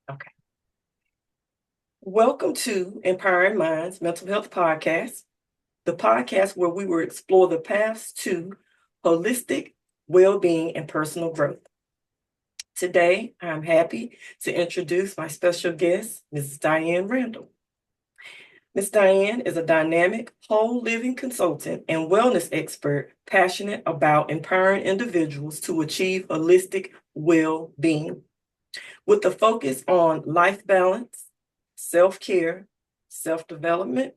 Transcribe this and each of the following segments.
Okay. Welcome to Empowering Minds Mental Health Podcast, the podcast where we will explore the paths to holistic well-being and personal growth. Today, I'm happy to introduce my special guest, Ms. Diane Randall. Ms. Diane is a dynamic, whole living consultant and wellness expert passionate about empowering individuals to achieve holistic well-being with a focus on life balance, self-care, self-development,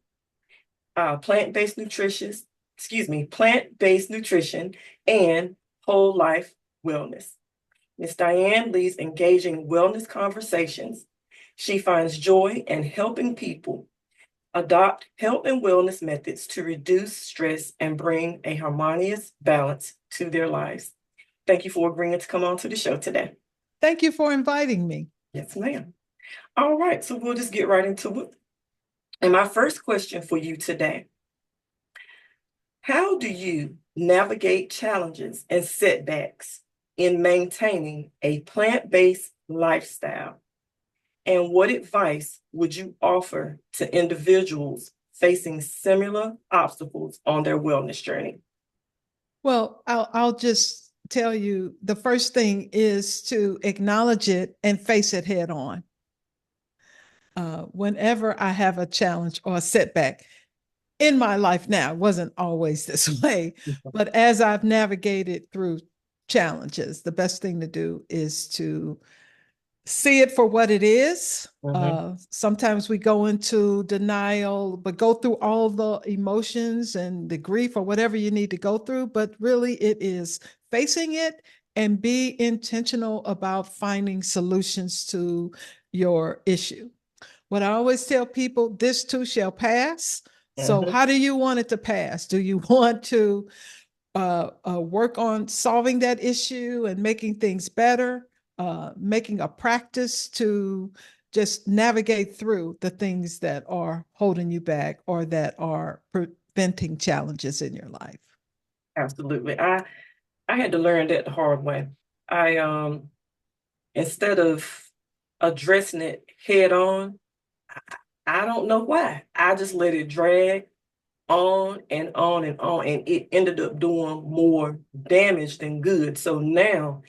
plant-based nutrition, and whole life wellness. Ms. Diane leads engaging wellness conversations. She finds joy in helping people adopt health and wellness methods to reduce stress and bring a harmonious balance to their lives. Thank you for agreeing to come on to the show today. Thank you for inviting me. Yes, ma'am. All right, so we'll just get right into it. And my first question for you today, how do you navigate challenges and setbacks in maintaining a plant-based lifestyle? And what advice would you offer to individuals facing similar obstacles on their wellness journey? Well, I'll just tell you the first thing is to acknowledge it and face it head on. Whenever I have a challenge or a setback in my life now, it wasn't always this way, but as I've navigated through challenges, the best thing to do is to see it for what it is. Sometimes we go into denial, but go through all the emotions and the grief or whatever you need to go through. But really, it is facing it and be intentional about finding solutions to your issue. What I always tell people, this too shall pass. So, how do you want it to pass? Do you want to work on solving that issue and making things better? Making a practice to just navigate through the things that are holding you back or that are preventing challenges in your life. Absolutely. I had to learn that the hard way. I instead of addressing it head on, I don't know why. I just let it drag on and on and on, and it ended up doing more damage than good. So now,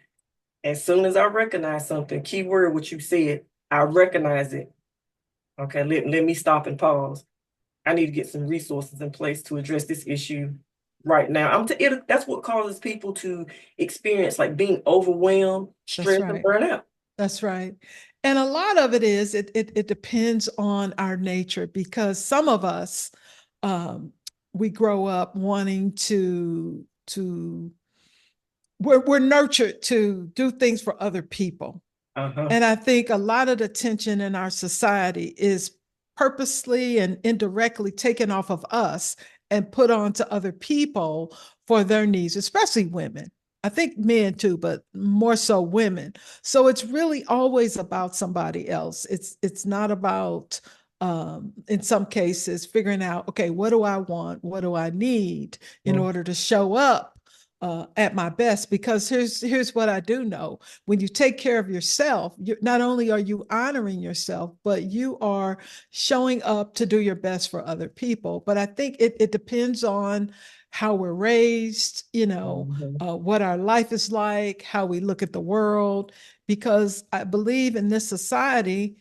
as soon as I recognize something, keyword what you said, I recognize it. Okay, let me stop and pause. I need to get some resources in place to address this issue right now. That's what causes people to experience like being overwhelmed, stress, and burnout. That's right. And a lot of it is it depends on our nature because some of us we grow up wanting to we're nurtured to do things for other people. And I think a lot of the tension in our society is purposely and indirectly taken off of us and put onto other people for their needs, especially women. I think men too, but more so women. So it's really always about somebody else. It's not about in some cases figuring out, okay, what do I want? What do I need in order to show up at my best? Because here's what I do know: when you take care of yourself, not only are you honoring yourself, but you are showing up to do your best for other people. But I think it depends on how we're raised, what our life is like, how we look at the world. Because I believe in this society,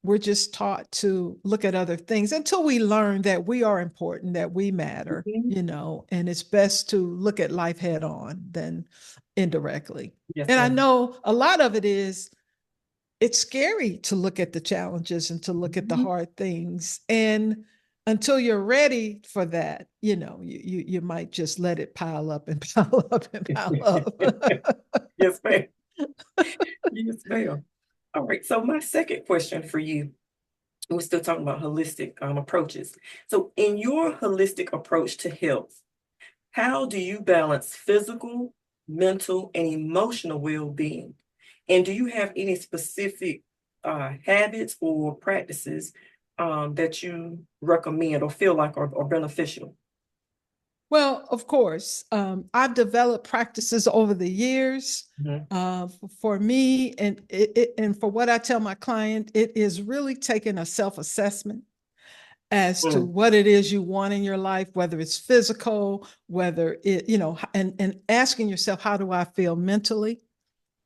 we're just taught to look at other things until we learn that we are important, that we matter, and it's best to look at life head on than indirectly. Yes, and I know a lot of it is it's scary to look at the challenges and to look at the hard things. And until you're ready for that, you might just let it pile up and pile up and pile up. Yes, ma'am. Yes, ma'am. All right. So my second question for you, we're still talking about holistic approaches. So in your holistic approach to health, how do you balance physical, mental, and emotional well-being? And do you have any specific habits or practices that you recommend or feel like are beneficial? Well, of course, I've developed practices over the years. Mhm. For me, and for what I tell my client, it is really taking a self-assessment as to Mm. what it is you want in your life, whether it's physical, whether it, and asking yourself, how do I feel mentally?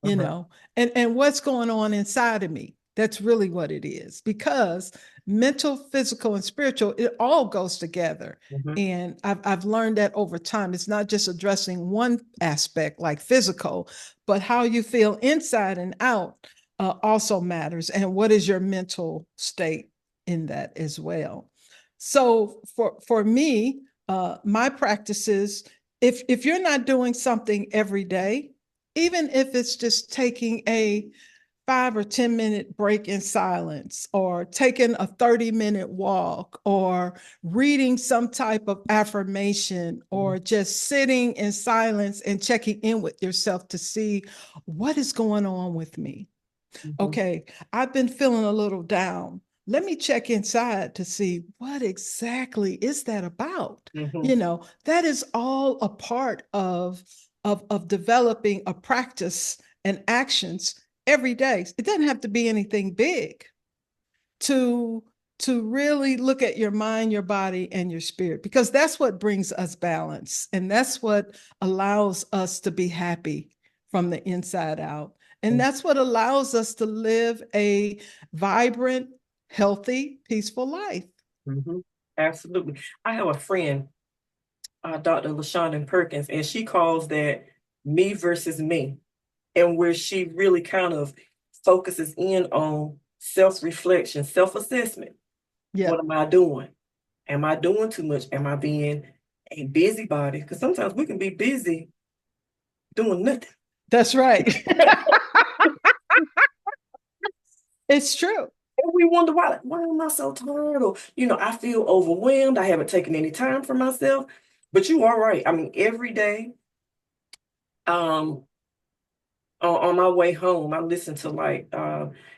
you Uh-huh. know and what's going on inside of me. That's really what it is, because mental, physical, and spiritual, it all goes together. Mhm. And I've learned that over time. It's not just addressing one aspect like physical, but how you feel inside and out also matters, and what is your mental state in that as well. So for me, my practices, if you're not doing something every day, even if it's just taking a 5 or 10 minute break in silence, or taking a 30-minute walk, or reading some type of affirmation, Mhm. or just sitting in silence and checking in with yourself to see what is going on with me. Mhm. Okay, I've been feeling a little down. Let me check inside to see what exactly is that about. Mhm. That is all a part of developing a practice and actions every day. It doesn't have to be anything big to to really look at your mind, your body, and your spirit, because that's what brings us balance, and that's what allows us to be happy from the inside out, and that's what allows us to live a vibrant, healthy, peaceful life. Mhm. Absolutely. I have a friend, Dr. LaShonda Perkins, and she calls that me versus me, and where she really kind of focuses in on self-reflection, self-assessment. What Yep, am I doing? Am I doing too much? Am I being a busybody? Because sometimes we can be busy doing nothing. that's right. It's true. And we wonder why am I so tired? Or, I feel overwhelmed. I haven't taken any time for myself. But you are right. I mean, every day, um, on my way home, I listen to like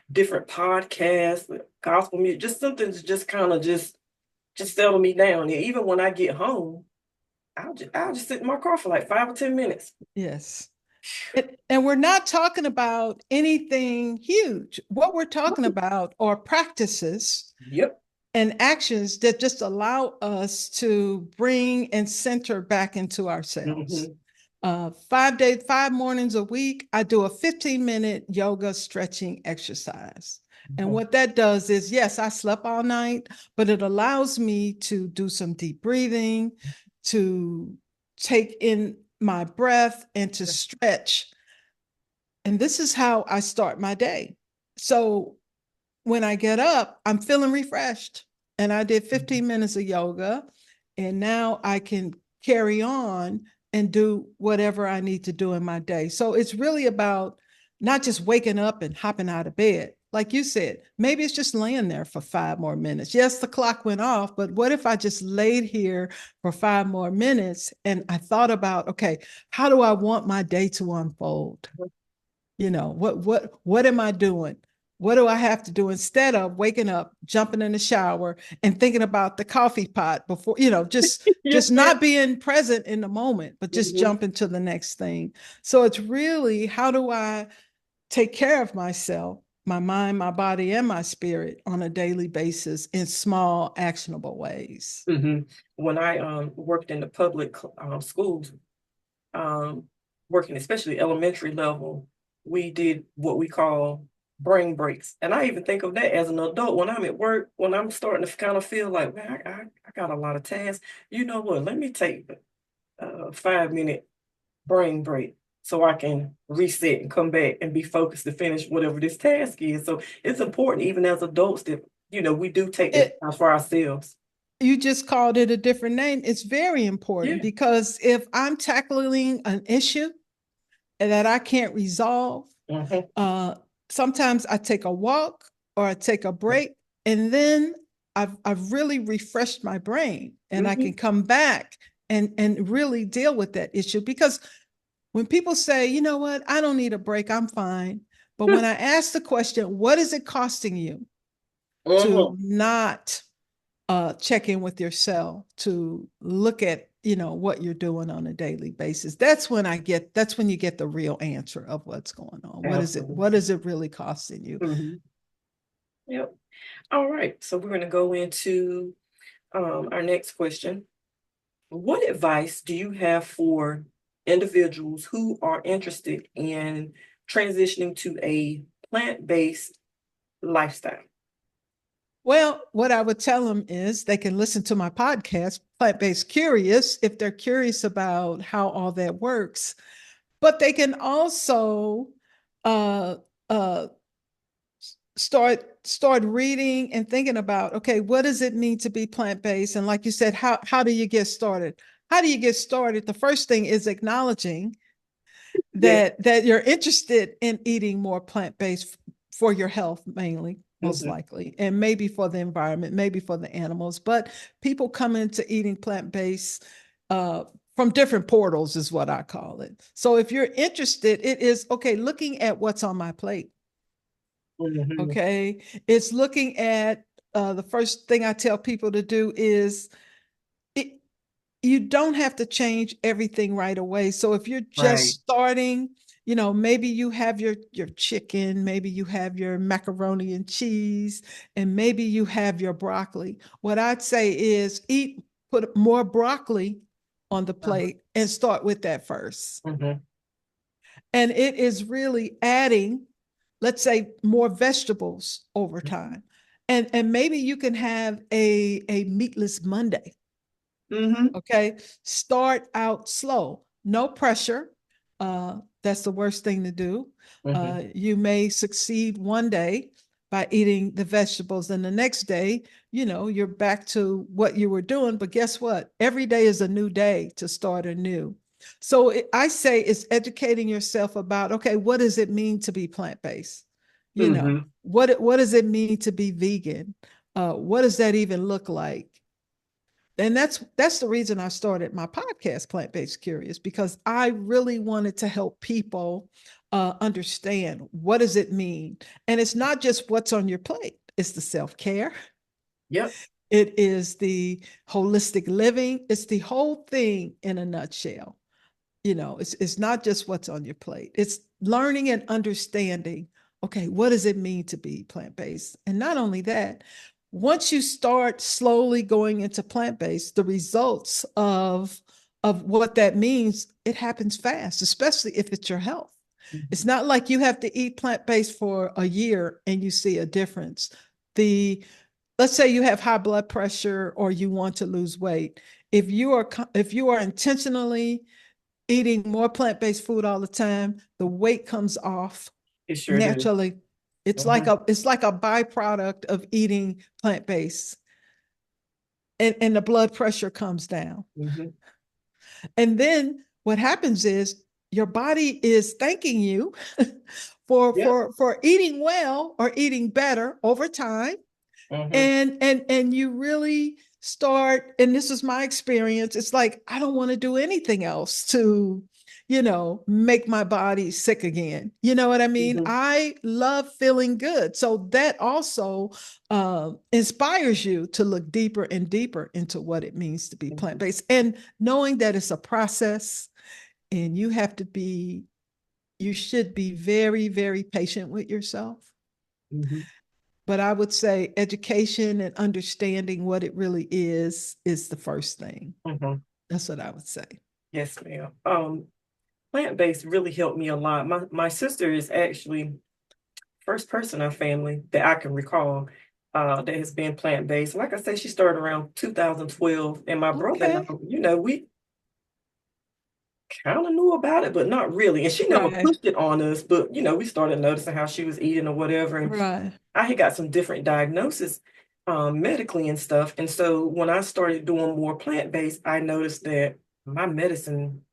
different podcasts, gospel music, just something to just kind of just settle me down. And even when I get home, I'll just sit in my car for like 5 or 10 minutes. Yes. And we're not talking about anything huge. What we're talking about are practices Yep. and actions that just allow us to bring and center back into ourselves. Hmm. 5 days, 5 mornings a week, I do a 15-minute yoga stretching exercise. And Hmm. what that does is, yes, I slept all night, but it allows me to do some deep breathing, to take in my breath, and to stretch. And this is how I start my day. So when I get up, I'm feeling refreshed. And I did 15 minutes of yoga, and now I can carry on and do whatever I need to do in my day. So it's really about not just waking up and hopping out of bed. Like you said, maybe it's just laying there for 5 more minutes. Yes, the clock went off, but what if I just laid here for 5 more minutes and I thought about, okay, how do I want my day to unfold? What am I doing? What do I have to do, instead of waking up, jumping in the shower, and thinking about the coffee pot before, just Yes, just ma'am. not being present in the moment, but just Hmm. jumping to the next thing. So it's really, how do I take care of myself, my mind, my body, and my spirit on a daily basis in small, actionable ways. Hmm. When I worked in the public schools, um, working especially elementary level, we did what we call brain breaks. And I even think of that as an adult when I'm at work, when I'm starting to kind of feel like, man, I got a lot of tasks. You know what? Let me take a 5 minute brain break so I can reset and come back and be focused to finish whatever this task is. So it's important, even as adults, that, we do take that It time for ourselves. You just called it a different name. It's very important, Yeah. because if I'm tackling an issue that I can't resolve, Hmm. uh, sometimes I take a walk or I take a break, and then I've really refreshed my brain, and I can Hmm. come back and really deal with that issue. Because when people say, you know what, I don't need a break, I'm fine. But when I ask the question, what is it costing you to Hmm. not check in with yourself, to look at, what you're doing on a daily basis. That's when you get the real answer of what's going on. What Absolutely. is it really costing you? Hmm. Yep. All right. So we're going to go into our next question. What advice do you have for individuals who are interested in transitioning to a plant-based lifestyle? Well, what I would tell them is they can listen to my podcast, Plant Based Curious, if they're curious about how all that works. But they can also uh, uh, start reading and thinking about, okay, what does it mean to be plant-based? And like you said, how do you get started? How do you get started? The first thing is acknowledging Yeah. that you're interested in eating more plant-based for your health, mainly, most Hmm. likely, and maybe for the environment, maybe for the animals. But people come into eating plant-based uh, from different portals, is what I call it. So if you're interested, it is okay looking at what's on my plate. Hmm. Okay, it's looking at the first thing I tell people to do is it, you don't have to change everything right away. So if you're just Right. starting, maybe you have your chicken, maybe you have your macaroni and cheese, and maybe you have your broccoli. What I'd say is put more broccoli on the Uh-huh. plate and start with that first. Hmm. And it is really adding, let's say, more vegetables over time. And maybe you can have a meatless Monday. Hmm. Okay. Start out slow, no pressure. That's the worst thing to do. Hmm. You may succeed one day by eating the vegetables, and the next day, you're back to what you were doing. But guess what? Every day is a new day to start anew. So I say it's educating yourself about, okay, what does it mean to be plant based? Hmm. What does it mean to be vegan? What does that even look like? And that's the reason I started my podcast, Plant Based Curious, because I really wanted to help people understand what does it mean. And it's not just what's on your plate; it's the self care, Yep. it is the holistic living, it's the whole thing in a nutshell. It's not just what's on your plate. It's learning and understanding, okay, what does it mean to be plant-based? And not only that, once you start slowly going into plant-based, the results of what that means, it happens fast, especially if it's your health. It's Hmm. not like you have to eat plant-based for a year and you see a difference. The Let's say you have high blood pressure or you want to lose weight. If you are intentionally eating more plant-based food all the time, the weight comes off It sure do. naturally. Hmm. It's like a byproduct of eating plant-based, and the blood pressure comes down. Hmm. And then what happens is your body is thanking you for Yep. eating well or eating better over time, Hmm. and you really start, and this is my experience, it's like I don't want to do anything else to make my body sick again. You know what I mean? Hmm. I love feeling good, so that also inspires you to look deeper and deeper into what it means to be Hmm. plant-based, and knowing that it's a process, and you should be very, very patient with yourself. Hmm. But I would say education and understanding what it really is the first thing. Hmm. That's what I would say. Yes, ma'am. Plant-based really helped me a lot. My sister is actually first person in our family that I can recall that has been plant-based. Like I said, she started around 2012, and my brother and I, Okay. we kind of knew about it, but not really. And she never Right. pushed it on us, but we started noticing how she was eating or whatever. And Right. I had got some different diagnoses medically and stuff. And so when I started doing more plant-based, I noticed that my medicine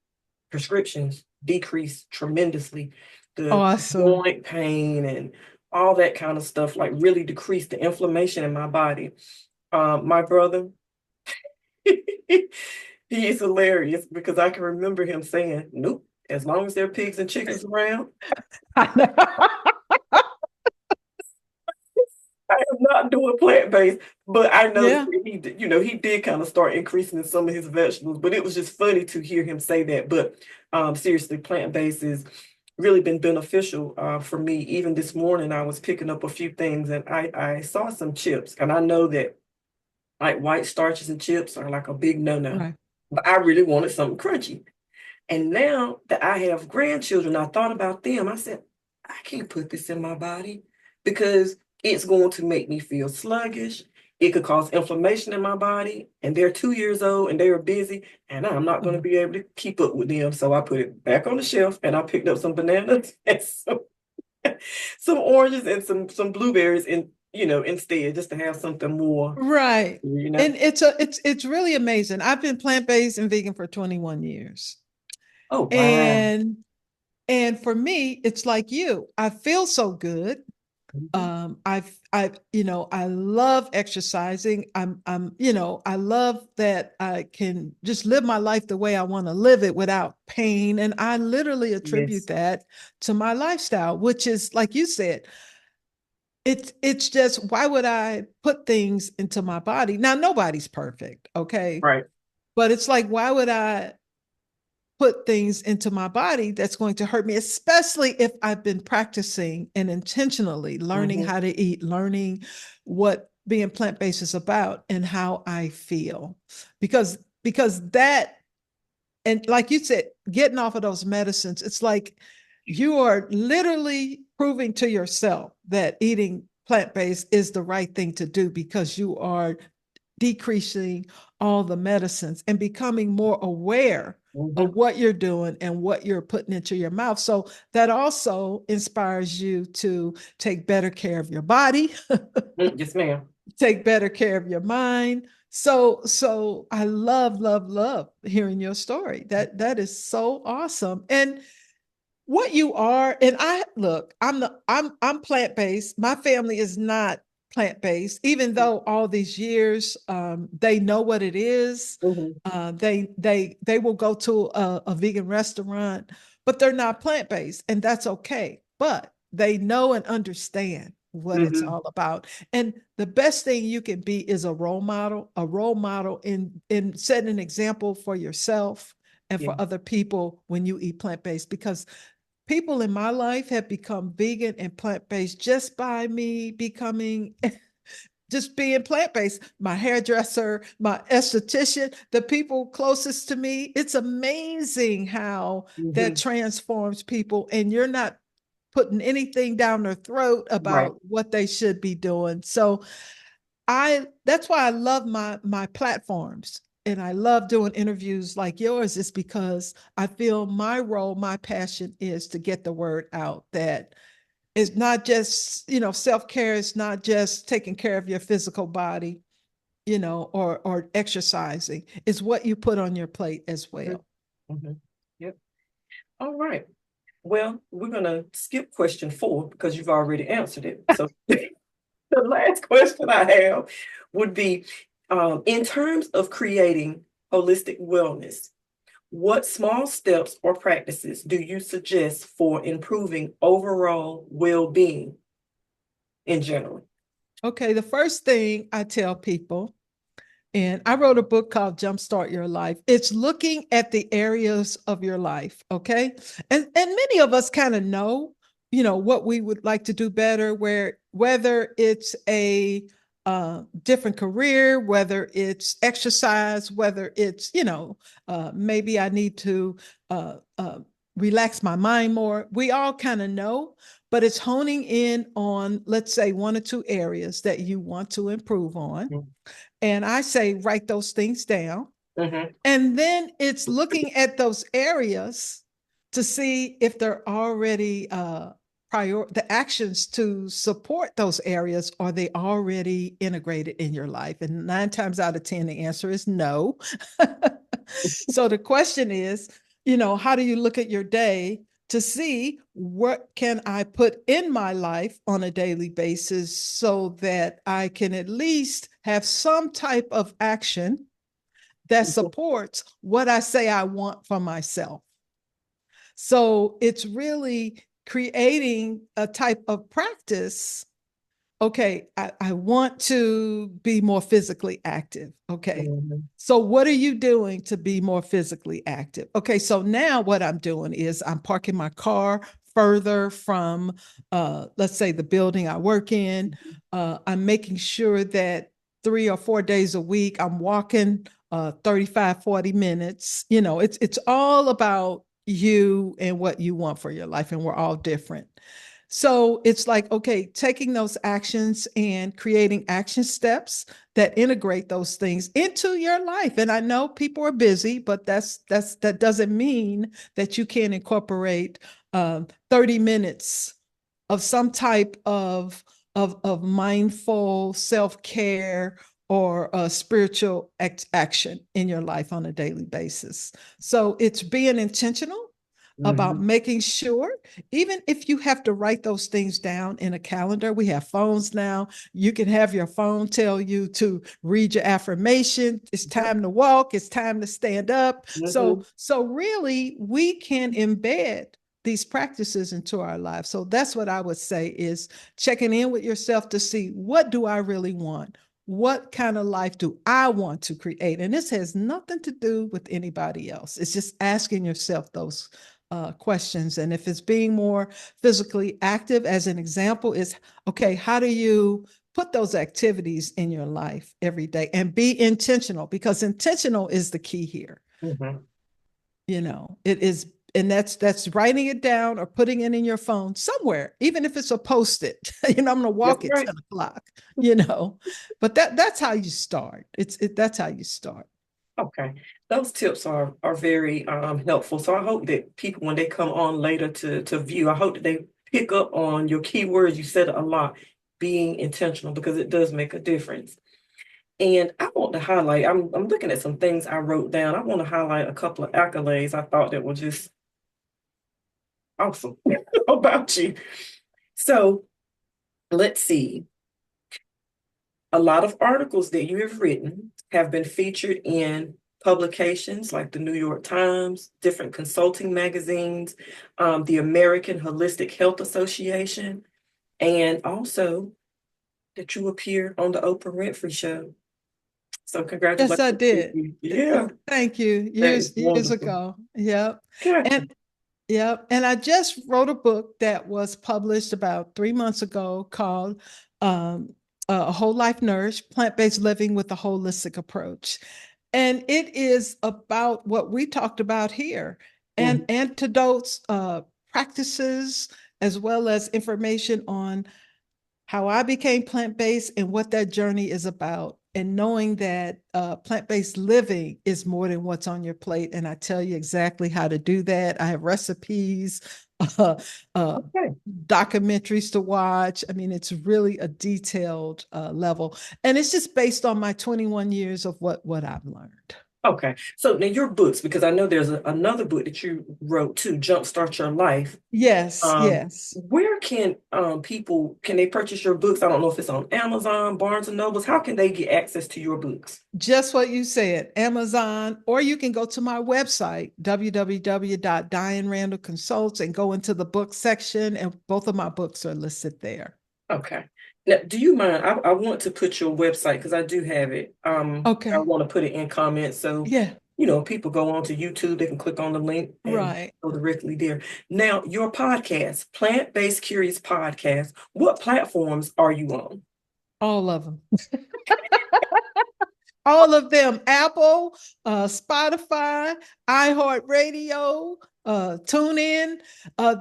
prescriptions decreased tremendously. The Awesome. joint pain and all that kind of stuff like really decreased the inflammation in my body. My brother, he is hilarious because I can remember him saying, "Nope, as long as there are pigs and chickens around, I know. I am not doing plant-based, but I noticed Yeah. that he did kind of start increasing in some of his vegetables, but it was just funny to hear him say that. But seriously, plant-based has really been beneficial for me. Even this morning, I was picking up a few things and I saw some chips, and I know that like white starches and chips are like a big no-no, Right. but I really wanted something crunchy. And now that I have grandchildren, I thought about them. I said, I can't put this in my body because it's going to make me feel sluggish. It could cause inflammation in my body. And they're 2 years old and they are busy, and I'm not going to Uh-huh. be able to keep up with them. So I put it back on the shelf and I picked up some bananas and some oranges and some blueberries instead, just to have something more, Right. you know. And it's really amazing. I've been plant-based and vegan for 21 years. Oh, wow. And for me, it's like you. I feel so good. Mhm. I love exercising. I love that I can just live my life the way I want to live it without pain. And I literally attribute Yes. that to my lifestyle, which is like you said, it's just why would I put things into my body? Now, nobody's perfect, okay? Right. But it's like, why would I put things into my body that's going to hurt me, especially if I've been practicing and intentionally learning Hmm. how to eat, learning what being plant-based is about and how I feel. Because that, and like you said, getting off of those medicines, it's like you are literally proving to yourself that eating plant-based is the right thing to do because you are decreasing all the medicines and becoming more aware of Hmm. what you're doing and what you're putting into your mouth. So that also inspires you to take better care of your body, Yes, ma'am. take better care of your mind. So I love hearing your story. That is so awesome. And what you are, and I look, I'm plant-based. My family is not plant-based, even though all these years they know what it is. Hmm. They will go to a vegan restaurant, but they're not plant-based, and that's okay. But they know and understand what it's Hmm. all about. And the best thing you can be is a role model in setting an example for yourself and Yeah. for other people when you eat plant-based, because people in my life have become vegan and plant-based just by me becoming just being plant-based. My hairdresser, my esthetician, the people closest to me. It's amazing how that Hmm. transforms people, and you're not putting anything down their throat Right. about what they should be doing. So I that's why I love my platforms, and I love doing interviews like yours, is because I feel my role, my passion is to get the word out that it's not just, self-care is not just taking care of your physical body, or exercising. It's what you put on your plate as Hmm. well. Hmm. Yep. All right. Well, we're gonna skip question 4 because you've already answered it. So the last question I have would be, in terms of creating holistic wellness, what small steps or practices do you suggest for improving overall well-being in general? Okay, the first thing I tell people, and I wrote a book called Jumpstart Your Life. It's looking at the areas of your life, okay? And many of us kind of know, what we would like to do better, where whether it's a different career, whether it's exercise, whether it's, maybe I need to relax my mind more. We all kind of know, but it's honing in on, let's say, one or two areas that you want to improve on, and I say, write those things down. Mm-hmm. And then it's looking at those areas to see if they're already the actions to support those areas, are they already integrated in your life? And 9 times out of 10, the answer is no. So the question is, how do you look at your day to see what can I put in my life on a daily basis so that I can at least have some type of action that supports what I say I want for myself. So it's really creating a type of practice okay, I want to be more physically active. Okay. Mhm. So what are you doing to be more physically active? Okay, so now what I'm doing is I'm parking my car further from, let's say, the building I work in. I'm making sure that 3 or 4 days a week I'm walking 35, 40 minutes. It's all about you and what you want for your life, and we're all different. So it's like, okay, taking those actions and creating action steps that integrate those things into your life. And I know people are busy, but that doesn't mean that you can't incorporate 30 minutes of some type of mindful self-care or spiritual action in your life on a daily basis. So it's being intentional about Mhm. making sure, even if you have to write those things down in a calendar. We have phones now. You can have your phone tell you to read your affirmation. It's Yep. time to walk. It's time to stand up. So, Mhm. so really, we can embed these practices into our lives. So that's what I would say is checking in with yourself to see, what do I really want? What kind of life do I want to create? And this has nothing to do with anybody else. It's just asking yourself those questions. And if it's being more physically active, as an example, is okay, how do you put those activities in your life every day and be intentional? Because intentional is the key here. Mhm. It is, and that's writing it down or putting it in your phone somewhere, even if it's a post-it. I'm gonna Yep. walk at Right. 10 o'clock, you know. But that's how you start. That's how you start. Okay. Those tips are very helpful. So I hope that people, when they come on later to view, I hope that they pick up on your keywords. You said it a lot, being intentional, because it does make a difference. And I want to highlight, I'm looking at some things I wrote down. I want to highlight a couple of accolades I thought that were just awesome about you. So let's see. A lot of articles that you have written have been featured in publications like the New York Times, different consulting magazines, the American Holistic Health Association, and also that you appear on the Oprah Winfrey Show. So Yes, I congratulations to did. you. Yeah, Thank you. that is Years wonderful. ago. Yep. Gotcha. And yep. And I just wrote a book that was published about 3 months ago called um, A Whole Life Nourish, Plant-Based Living with a Holistic Approach. And it is about what we talked about here, and Mhm. antidotes, practices, as well as information on how I became plant based and what that journey is about. And knowing that plant based living is more than what's on your plate. And I tell you exactly how to do that. I have recipes, uh, uh, Okay. documentaries to watch. I mean, it's really a detailed level. And it's just based on my 21 years of what I've learned. Okay. So now your books, because I know there's another book that you wrote too, Jumpstart Your Life. Yes, yes. Where can people, can they purchase your books? I don't know if it's on Amazon, Barnes and Nobles. How can they get access to your books? Just what you said, Amazon, or you can go to my website, www.dianerandallconsults, and go into the book section, and both of my books are listed there. Okay. Now, do you mind? I want to put your website because I do have it. I Okay. want to put it in comments so Yeah, people go on to YouTube, they can click on the link and right. go directly there. Now, your podcast, Plant-Based Curious Podcast, what platforms are you on? All of them. All of them. Apple, Spotify, iHeartRadio, TuneIn.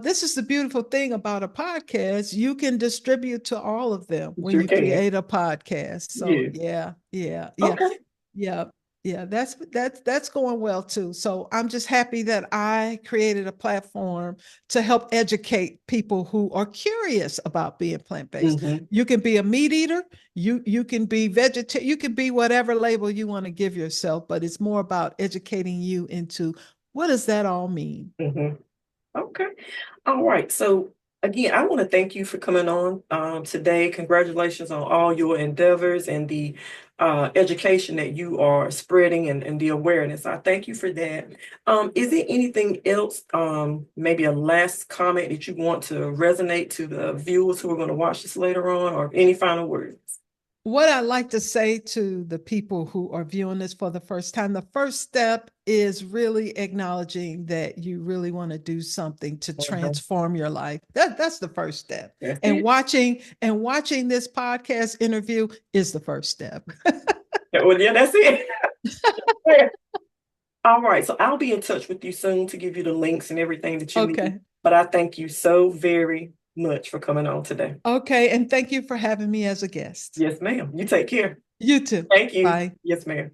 This is the beautiful thing about a podcast. You can distribute to all of them You when sure you can. create a podcast. So Yeah. yeah, yeah, yeah. Okay. Yeah, yeah, that's going well too. So I'm just happy that I created a platform to help educate people who are curious about being plant-based. Hmm. You can be a meat eater, you can be vegetarian, you can be whatever label you want to give yourself, but it's more about educating you into what does that all mean? Hmm. Okay. All right. So Again, I want to thank you for coming on today. Congratulations on all your endeavors and the education that you are spreading and the awareness. I thank you for that. Is there anything else, maybe a last comment that you want to resonate to the viewers who are going to watch this later on, or any final words? What I like to say to the people who are viewing this for the first time, the first step is really acknowledging that you really want to do something to Mhm. transform your life. That's the first step. That's And it. watching this podcast interview is the first step. Well, yeah, that's it. Yeah. All right. So I'll be in touch with you soon to give you the links and everything that you need. Okay. But I thank you so very much for coming on today. Okay. And thank you for having me as a guest. Yes, ma'am. You take care. You too. Thank you. Bye. Yes, ma'am.